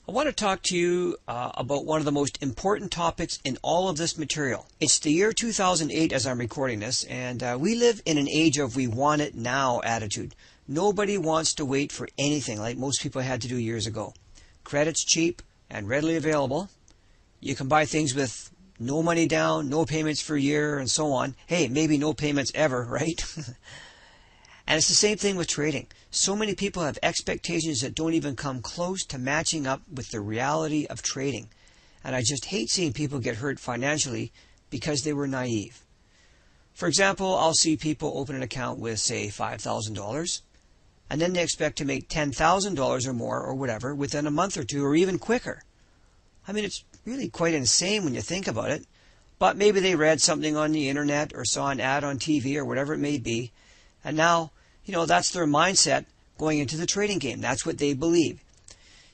I want to talk to you about one of the most important topics in all of this material. It's the year 2008 as I'm recording this, and we live in an age of we want it now attitude. Nobody wants to wait for anything like most people had to do years ago. Credit's cheap and readily available. You can buy things with no money down, no payments for a year, and so on. Hey, maybe no payments ever, right? And it's the same thing with trading. So many people have expectations that don't even come close to matching up with the reality of trading. And I just hate seeing people get hurt financially because they were naive. For example, I'll see people open an account with, say, $5,000, and then they expect to make $10,000 or more or whatever within a month or two or even quicker. I mean, it's really quite insane when you think about it. But maybe they read something on the internet or saw an ad on TV or whatever it may be. And now, that's their mindset going into the trading game. That's what they believe.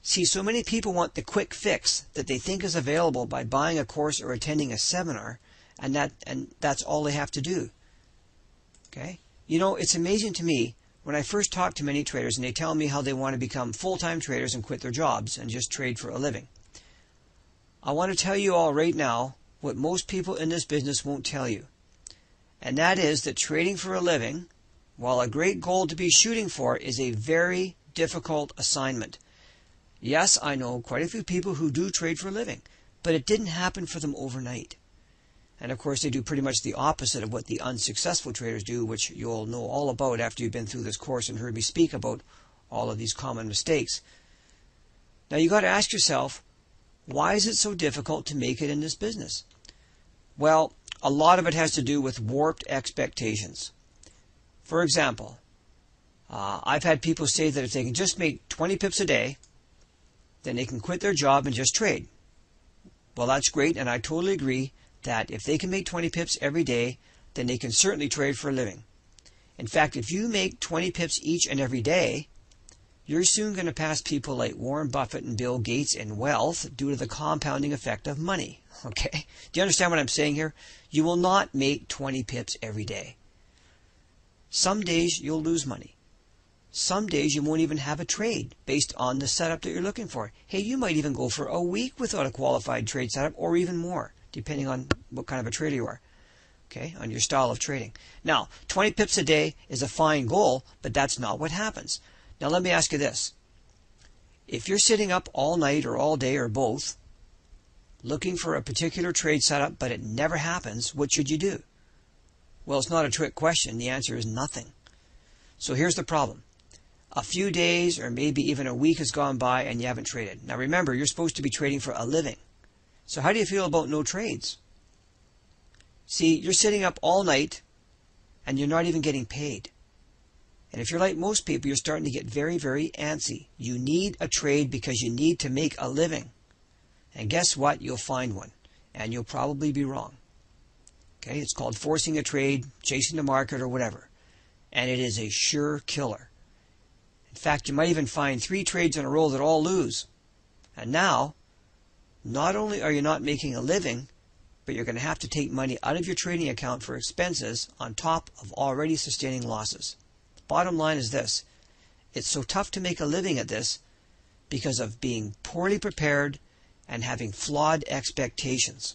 See, so many people want the quick fix that they think is available by buying a course or attending a seminar, and that's all they have to do. Okay? It's amazing to me when I first talk to many traders and they tell me how they want to become full-time traders and quit their jobs and just trade for a living. I want to tell you all right now what most people in this business won't tell you. And that is that trading for a living, while a great goal to be shooting for, is a very difficult assignment. Yes, I know quite a few people who do trade for a living, but it didn't happen for them overnight. And of course, they do pretty much the opposite of what the unsuccessful traders do, which you'll know all about after you've been through this course and heard me speak about all of these common mistakes. Now, you got to ask yourself, why is it so difficult to make it in this business? Well, a lot of it has to do with warped expectations. For example, I've had people say that if they can just make 20 pips a day, then they can quit their job and just trade. Well, that's great, and I totally agree that if they can make 20 pips every day, then they can certainly trade for a living. In fact, if you make 20 pips each and every day, you're soon going to pass people like Warren Buffett and Bill Gates in wealth due to the compounding effect of money. Okay? Do you understand what I'm saying here? You will not make 20 pips every day. Some days you'll lose money. Some days you won't even have a trade based on the setup that you're looking for. Hey, you might even go for a week without a qualified trade setup or even more, depending on what kind of a trader you are. Okay, on your style of trading. Now, 20 pips a day is a fine goal, but that's not what happens. Now, let me ask you this. If you're sitting up all night or all day or both, looking for a particular trade setup, but it never happens, what should you do? Well, it's not a trick question. The answer is nothing. So here's the problem. A few days or maybe even a week has gone by and you haven't traded. Now remember, you're supposed to be trading for a living. So how do you feel about no trades? See, you're sitting up all night and you're not even getting paid. And if you're like most people, you're starting to get very, very antsy. You need a trade because you need to make a living. And guess what? You'll find one. And you'll probably be wrong. Okay, it's called forcing a trade, chasing the market, or whatever. And it is a sure killer. In fact, you might even find 3 trades in a row that all lose. And now, not only are you not making a living, but you're going to have to take money out of your trading account for expenses on top of already sustaining losses. The bottom line is this. It's so tough to make a living at this because of being poorly prepared and having flawed expectations.